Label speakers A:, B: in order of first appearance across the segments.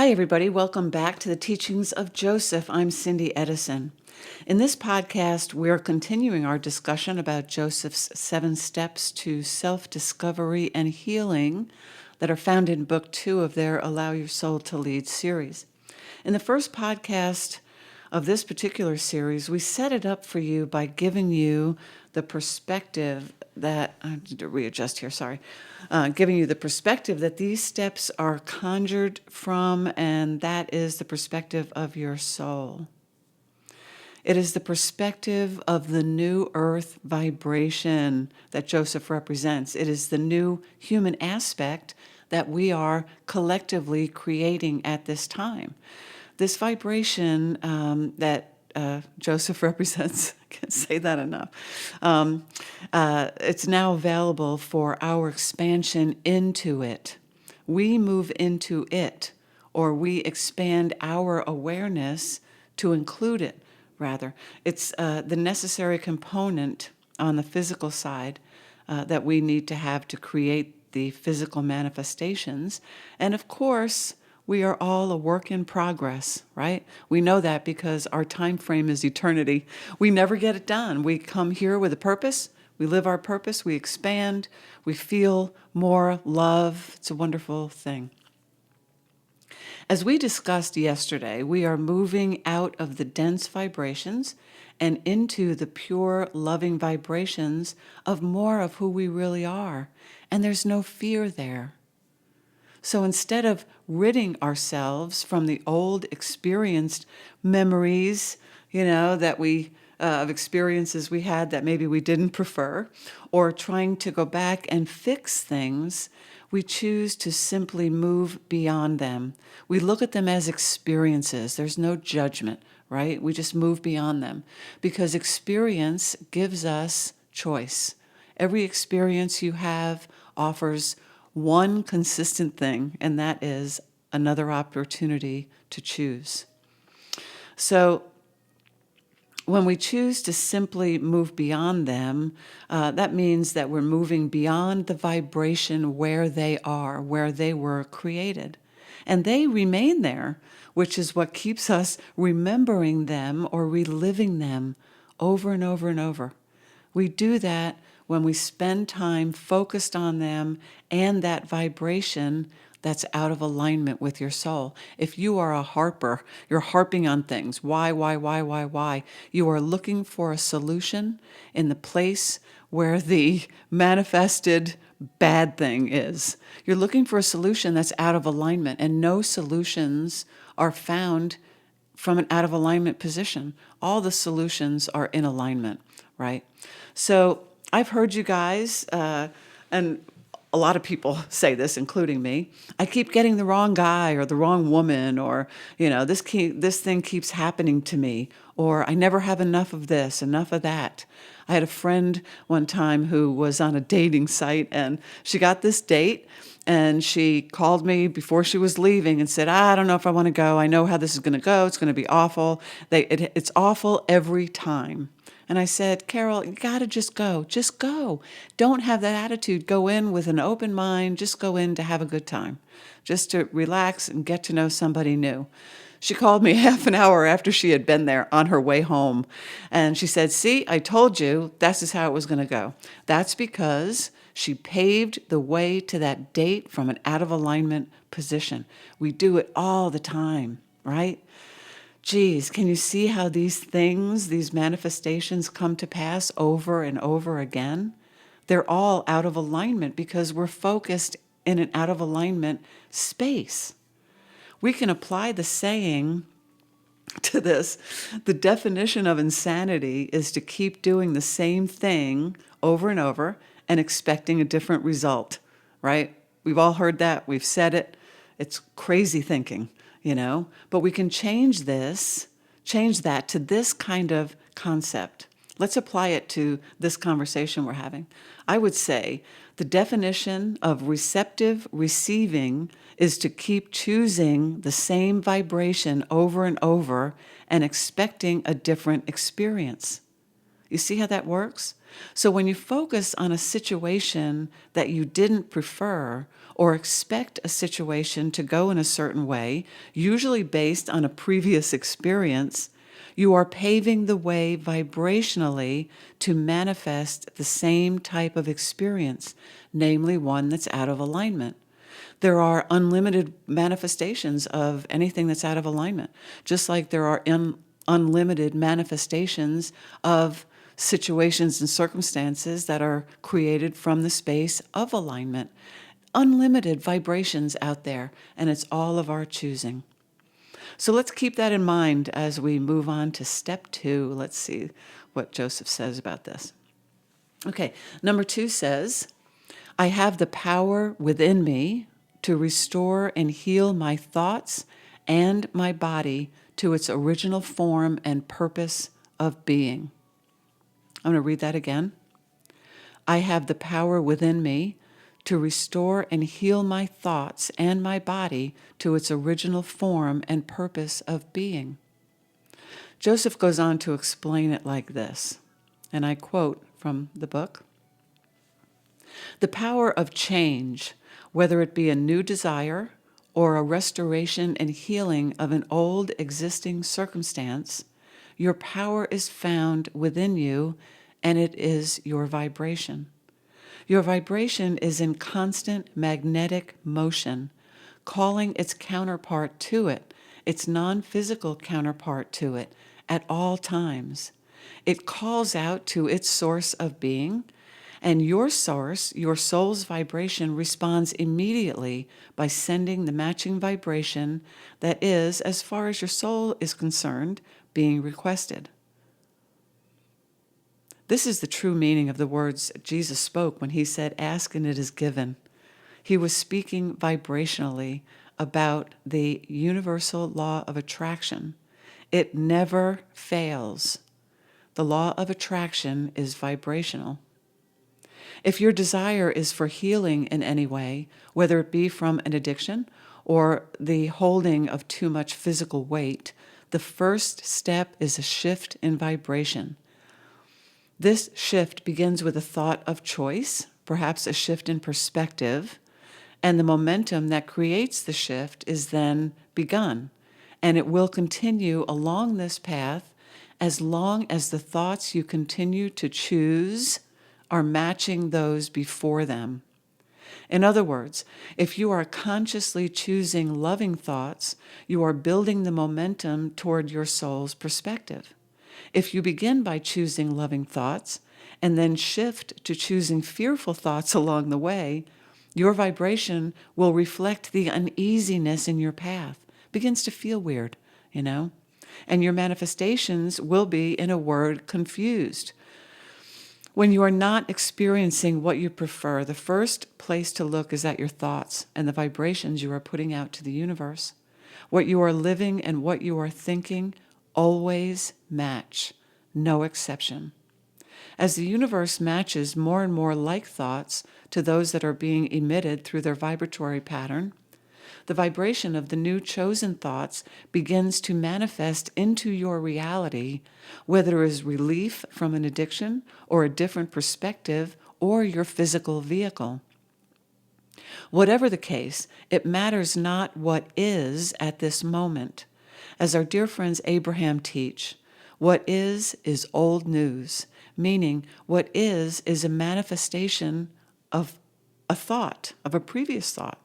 A: Hi, everybody. Welcome back to the teachings of Joseph. I'm Cindy Edison. In this podcast, we're continuing our discussion about Joseph's 7 steps to self-discovery and healing that are found in Book 2 of their Allow Your Soul to Lead series. In the first podcast of this particular series, we set it up for you by giving you the perspective that, I need to readjust here, sorry, giving you the perspective that these steps are conjured from, and that is the perspective of your soul. It is the perspective of the new earth vibration that Joseph represents. It is the new human aspect that we are collectively creating at this time. This vibration that Joseph represents, I can't say that enough, it's now available for our expansion into it. We move into it, or we expand our awareness to include it, rather. It's the necessary component on the physical side that we need to have to create the physical manifestations. And of course, we are all a work in progress, right? We know that because our time frame is eternity. We never get it done. We come here with a purpose. We live our purpose. We expand. We feel more love. It's a wonderful thing. As we discussed yesterday, we are moving out of the dense vibrations and into the pure, loving vibrations of more of who we really are. And there's no fear there. So instead of ridding ourselves from the old experienced memories, that of experiences we had that maybe we didn't prefer, or trying to go back and fix things, we choose to simply move beyond them. We look at them as experiences. There's no judgment, right? We just move beyond them because experience gives us choice. Every experience you have offers one consistent thing, and that is another opportunity to choose. So when we choose to simply move beyond them, that means that we're moving beyond the vibration where they are, where they were created. And they remain there, which is what keeps us remembering them or reliving them over and over and over. We do that when we spend time focused on them and that vibration that's out of alignment with your soul. If you are a harper, you're harping on things. Why? You are looking for a solution in the place where the manifested bad thing is. You're looking for a solution that's out of alignment, and no solutions are found from an out of alignment position. All the solutions are in alignment, right? So I've heard you guys, and a lot of people say this, including me. I keep getting the wrong guy or the wrong woman, or this thing keeps happening to me, or I never have enough of this, enough of that. I had a friend one time who was on a dating site, and she got this date, and she called me before she was leaving and said, I don't know if I want to go. I know how this is going to go. It's going to be awful. It's awful every time. And I said, Carol, you got to just go. Just go. Don't have that attitude. Go in with an open mind. Just go in to have a good time, just to relax and get to know somebody new. She called me half an hour after she had been there on her way home. And she said, see, I told you this is how it was going to go. That's because she paved the way to that date from an out of alignment position. We do it all the time, right? Geez, can you see how these things, these manifestations come to pass over and over again? They're all out of alignment because we're focused in an out of alignment space. We can apply the saying to this. The definition of insanity is to keep doing the same thing over and over and expecting a different result, right? We've all heard that. We've said it. It's crazy thinking. But we can change that to this kind of concept. Let's apply it to this conversation we're having. I would say the definition of receptive receiving is to keep choosing the same vibration over and over and expecting a different experience. You see how that works? So when you focus on a situation that you didn't prefer or expect a situation to go in a certain way, usually based on a previous experience, you are paving the way vibrationally to manifest the same type of experience, namely one that's out of alignment. There are unlimited manifestations of anything that's out of alignment, just like there are unlimited manifestations of situations and circumstances that are created from the space of alignment. Unlimited vibrations out there, and it's all of our choosing. So let's keep that in mind as we move on to step 2. Let's see what Joseph says about this. Okay, number 2 says, I have the power within me to restore and heal my thoughts and my body to its original form and purpose of being. I'm going to read that again. I have the power within me to restore and heal my thoughts and my body to its original form and purpose of being. Joseph goes on to explain it like this, and I quote from the book. The power of change, whether it be a new desire or a restoration and healing of an old existing circumstance, your power is found within you, and it is your vibration. Your vibration is in constant magnetic motion, calling its counterpart to it, its non-physical counterpart to it, at all times. It calls out to its source of being, and your source, your soul's vibration, responds immediately by sending the matching vibration that is, as far as your soul is concerned, being requested. This is the true meaning of the words Jesus spoke when he said, ask and it is given. He was speaking vibrationally about the universal law of attraction. It never fails. The law of attraction is vibrational. If your desire is for healing in any way, whether it be from an addiction or the holding of too much physical weight, the first step is a shift in vibration. This shift begins with a thought of choice, perhaps a shift in perspective, and the momentum that creates the shift is then begun, and it will continue along this path as long as the thoughts you continue to choose are matching those before them. In other words, if you are consciously choosing loving thoughts, you are building the momentum toward your soul's perspective. If you begin by choosing loving thoughts and then shift to choosing fearful thoughts along the way, your vibration will reflect the uneasiness in your path. It begins to feel weird, and your manifestations will be, in a word, confused. When you are not experiencing what you prefer, the first place to look is at your thoughts and the vibrations you are putting out to the universe. What you are living and what you are thinking always match, no exception. As the universe matches more and more like thoughts to those that are being emitted through their vibratory pattern, the vibration of the new chosen thoughts begins to manifest into your reality, whether it is relief from an addiction or a different perspective or your physical vehicle. Whatever the case, it matters not what is at this moment. As our dear friends Abraham teach, what is old news, meaning what is a manifestation of a thought, of a previous thought.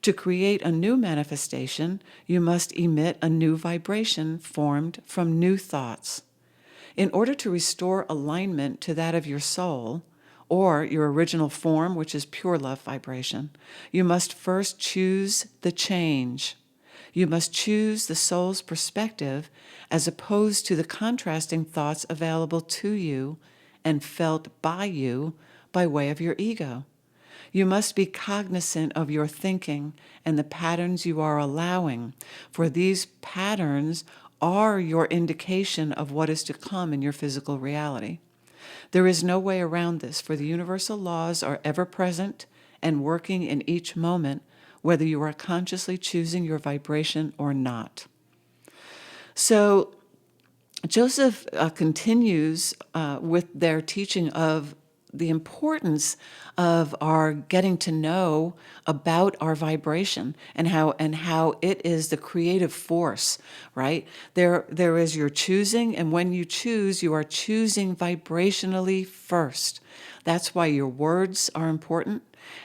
A: To create a new manifestation, you must emit a new vibration formed from new thoughts. In order to restore alignment to that of your soul, or your original form, which is pure love vibration, you must first choose the change. You must choose the soul's perspective as opposed to the contrasting thoughts available to you and felt by you by way of your ego. You must be cognizant of your thinking and the patterns you are allowing, for these patterns are your indication of what is to come in your physical reality. There is no way around this, for the universal laws are ever present and working in each moment, whether you are consciously choosing your vibration or not. So, Joseph continues with their teaching of the importance of our getting to know about our vibration and how it is the creative force, right? There is your choosing, and when you choose, you are choosing vibrationally first. That's why your words are important,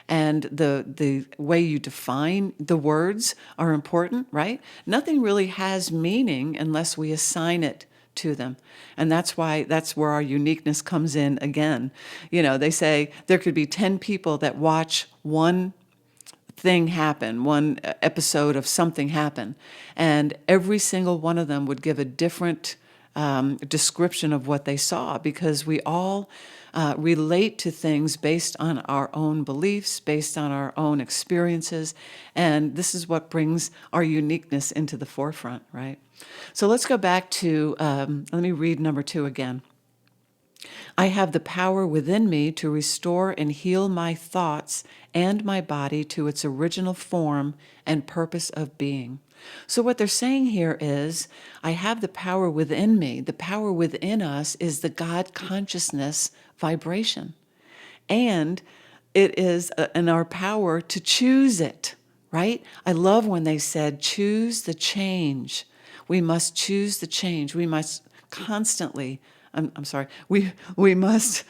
A: and the way you define the words are important, right? Nothing really has meaning unless we assign it to them. And that's where our uniqueness comes in again. They say there could be 10 people that watch one thing happen, one episode of something happen, and every single one of them would give a different description of what they saw, because we all relate to things based on our own beliefs, based on our own experiences, and this is what brings our uniqueness into the forefront, right? So let's go back to, let me read number 2 again. I have the power within me to restore and heal my thoughts and my body to its original form and purpose of being. So what they're saying here is, I have the power within me. The power within us is the God consciousness vibration. And it is in our power to choose it, right? I love when they said, choose the change. We must choose the change. We must constantly, I'm sorry, we must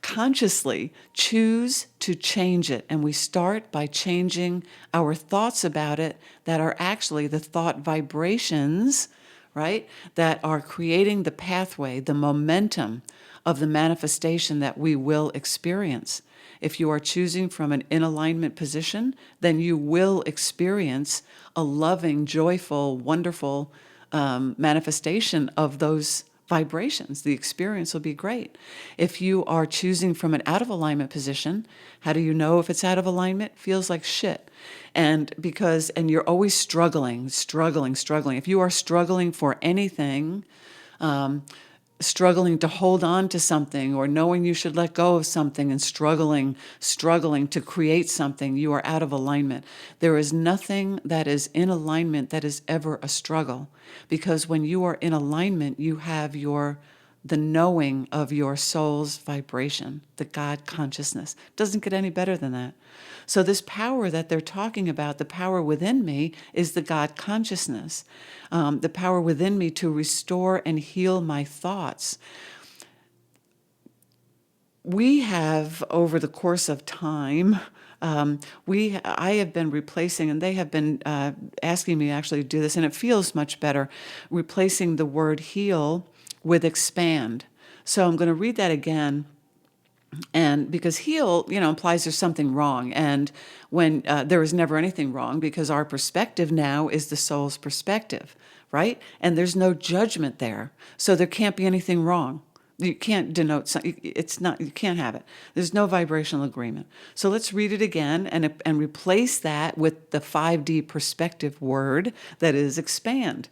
A: consciously choose to change it. And we start by changing our thoughts about it that are actually the thought vibrations, right, that are creating the pathway, the momentum of the manifestation that we will experience. If you are choosing from an in alignment position, then you will experience a loving, joyful, wonderful manifestation of those vibrations. The experience will be great. If you are choosing from an out of alignment position, how do you know if it's out of alignment? Feels like shit. And you're always struggling. If you are struggling for anything, struggling to hold on to something, or knowing you should let go of something, and struggling to create something, you are out of alignment. There is nothing that is in alignment that is ever a struggle, because when you are in alignment, you have the knowing of your soul's vibration, the God consciousness. Doesn't get any better than that. So this power that they're talking about, the power within me, is the God consciousness. The power within me to restore and heal my thoughts. We have, over the course of time, I have been replacing, and they have been asking me actually to do this, and it feels much better, replacing the word heal with expand. So I'm going to read that again. And because heal, implies there's something wrong. And when there is never anything wrong, because our perspective now is the soul's perspective, right? And there's no judgment there. So there can't be anything wrong. You can't denote something. You can't have it. There's no vibrational agreement. So let's read it again and replace that with the 5D perspective word that is expand.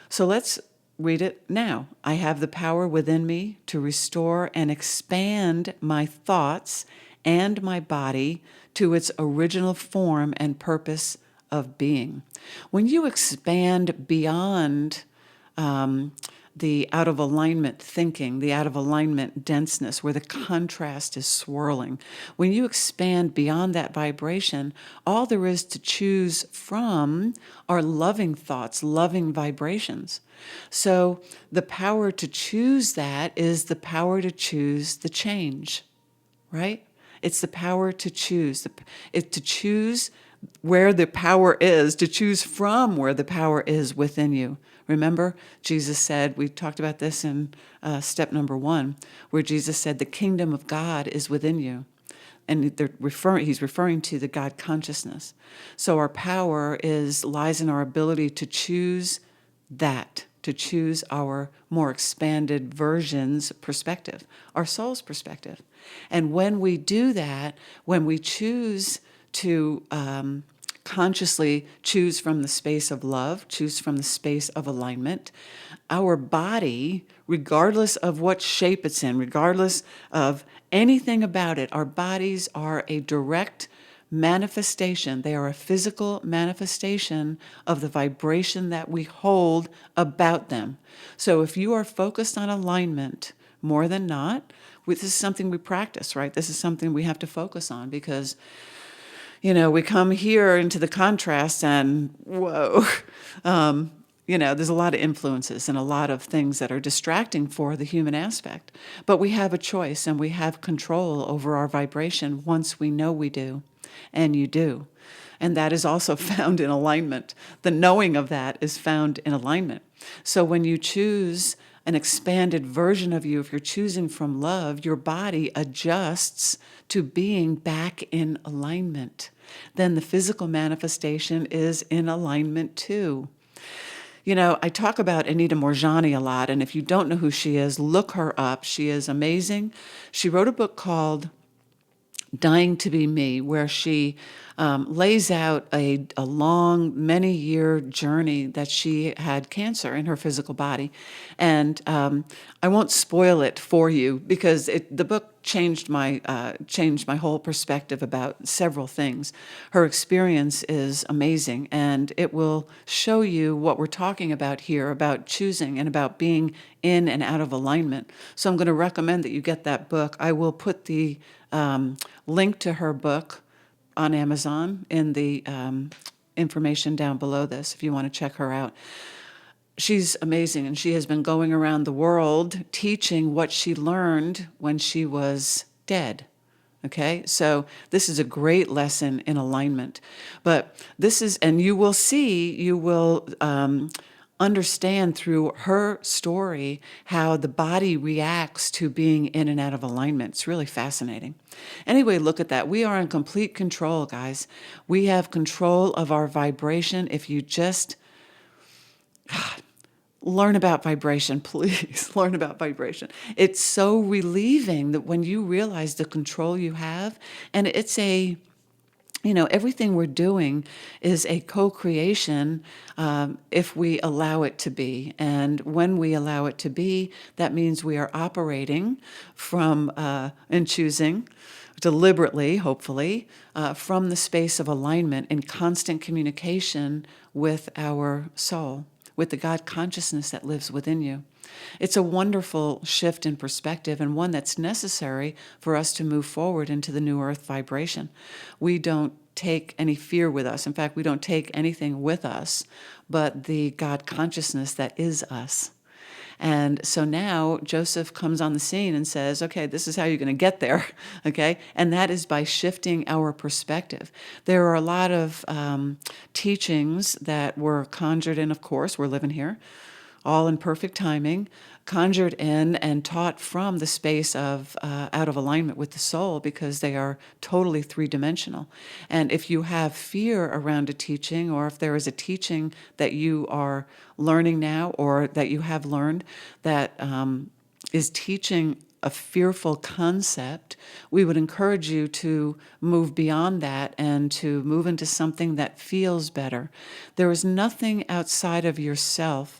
A: So let's read it now. I have the power within me to restore and expand my thoughts and my body to its original form and purpose of being. When you expand beyond the out of alignment thinking, the out of alignment denseness, where the contrast is swirling, when you expand beyond that vibration, all there is to choose from are loving thoughts, loving vibrations. So the power to choose that is the power to choose the change, right? It's the power to choose. To choose where the power is, to choose from where the power is within you. Remember, Jesus said, we talked about this in step number 1, where Jesus said, the kingdom of God is within you. And he's referring to the God consciousness. So our power lies in our ability to choose that, to choose our more expanded version's perspective, our soul's perspective. And when we do that, when we choose to consciously choose from the space of love, choose from the space of alignment, our body, regardless of what shape it's in, regardless of anything about it, our bodies are a direct manifestation. They are a physical manifestation of the vibration that we hold about them. So if you are focused on alignment more than not, this is something we practice, right? This is something we have to focus on because, we come here into the contrast and whoa, there's a lot of influences and a lot of things that are distracting for the human aspect. But we have a choice and we have control over our vibration once we know we do. And you do. And that is also found in alignment. The knowing of that is found in alignment. So when you choose an expanded version of you, if you're choosing from love, your body adjusts to being back in alignment. Then the physical manifestation is in alignment too. I talk about Anita Moorjani a lot, and if you don't know who she is, look her up. She is amazing. She wrote a book called Dying to Be Me, where she lays out a long, many-year journey that she had cancer in her physical body. And I won't spoil it for you because the book changed my whole perspective about several things. Her experience is amazing, and it will show you what we're talking about here, about choosing and about being in and out of alignment. So I'm going to recommend that you get that book. I will put the link to her book on Amazon in the information down below this if you want to check her out. She's amazing, and she has been going around the world teaching what she learned when she was dead. Okay, so this is a great lesson in alignment. But this is, and you will understand through her story how the body reacts to being in and out of alignment. It's really fascinating. Anyway, look at that. We are in complete control, guys. We have control of our vibration. If you just learn about vibration, please learn about vibration. It's so relieving that when you realize the control you have, and it's everything we're doing is a co-creation if we allow it to be. And when we allow it to be, that means we are operating from and choosing deliberately, hopefully, from the space of alignment in constant communication with our soul, with the God consciousness that lives within you. It's a wonderful shift in perspective and one that's necessary for us to move forward into the new earth vibration. We don't take any fear with us. In fact, we don't take anything with us but the God consciousness that is us. And so now Joseph comes on the scene and says, okay, this is how you're going to get there, okay? And that is by shifting our perspective. There are a lot of teachings that were conjured in, of course, we're living here, all in perfect timing, conjured in and taught from the space of out of alignment with the soul because they are totally three-dimensional. And if you have fear around a teaching, or if there is a teaching that you are learning now or that you have learned that is teaching a fearful concept, we would encourage you to move beyond that and to move into something that feels better. There is nothing outside of yourself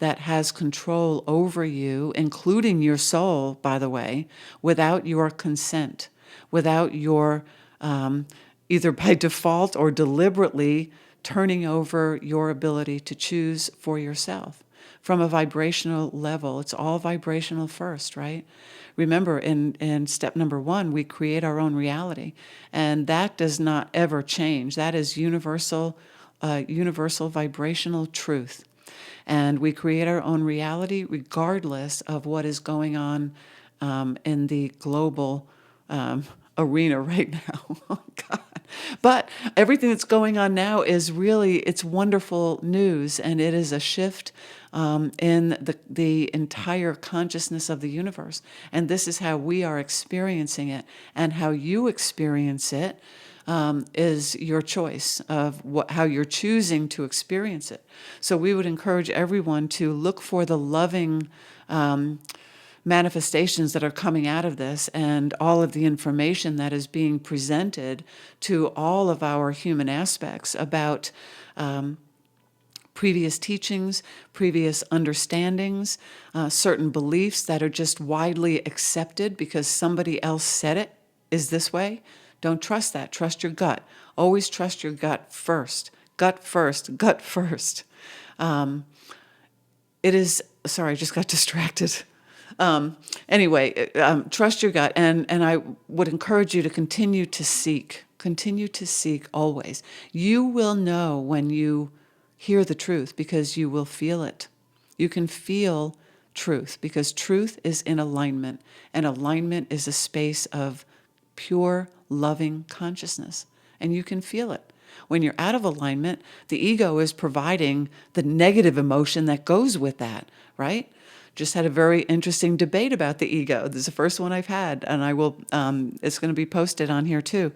A: that has control over you, including your soul, by the way, without your consent, without your, either by default or deliberately turning over your ability to choose for yourself. From a vibrational level, it's all vibrational first, right? Remember, in step number 1, we create our own reality, and that does not ever change. That is universal vibrational truth. And we create our own reality regardless of what is going on in the global arena right now. Oh, God. But everything that's going on now is really, it's wonderful news, and it is a shift in the entire consciousness of the universe. And this is how we are experiencing it, and how you experience it is your choice of how you're choosing to experience it. So we would encourage everyone to look for the loving manifestations that are coming out of this, and all of the information that is being presented to all of our human aspects about previous teachings, previous understandings, certain beliefs that are just widely accepted because somebody else said it is this way. Don't trust that. Trust your gut. Always trust your gut first. Gut first. Gut first. It is, sorry, I just got distracted. Anyway, trust your gut. And I would encourage you to continue to seek. Continue to seek always. You will know when you hear the truth because you will feel it. You can feel truth because truth is in alignment, and alignment is a space of pure, loving consciousness, and you can feel it. When you're out of alignment, the ego is providing the negative emotion that goes with that, right? Just had a very interesting debate about the ego. This is the first one I've had, and I will. It's going to be posted on here too.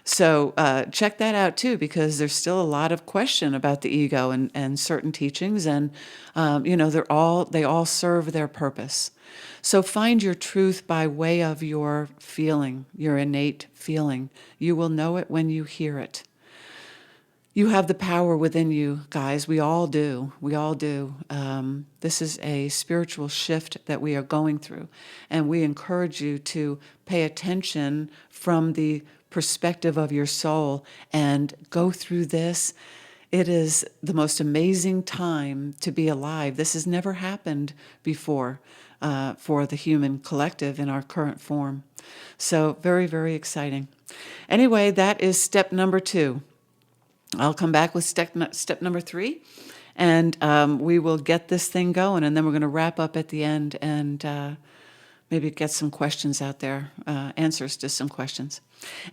A: So check that out too, because there's still a lot of question about the ego and certain teachings, and they all serve their purpose. So find your truth by way of your feeling, your innate feeling. You will know it when you hear it. You have the power within you, guys. We all do. We all do. This is a spiritual shift that we are going through, and we encourage you to pay attention from the perspective of your soul and go through this. It is the most amazing time to be alive. This has never happened before for the human collective in our current form. So very, very exciting. Anyway, that is step number 2. I'll come back with step number 3, and we will get this thing going, and then we're going to wrap up at the end and maybe get some questions out there, answers to some questions.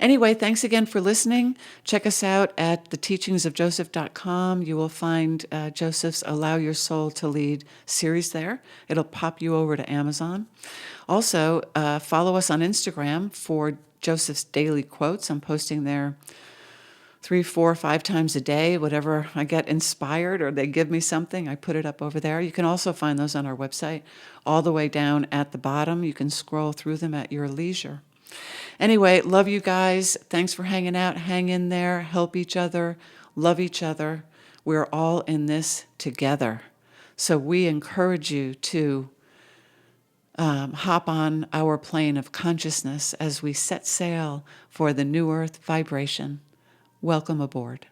A: Anyway, thanks again for listening. Check us out at theteachingsofjoseph.com. You will find Joseph's Allow Your Soul to Lead series there. It'll pop you over to Amazon. Also, follow us on Instagram for Joseph's daily quotes. I'm posting there 3, 4, 5 times a day, whatever I get inspired or they give me something, I put it up over there. You can also find those on our website all the way down at the bottom. You can scroll through them at your leisure. Anyway, love you guys. Thanks for hanging out. Hang in there. Help each other. Love each other. We're all in this together. So we encourage you to hop on our plane of consciousness as we set sail for the new earth vibration. Welcome aboard.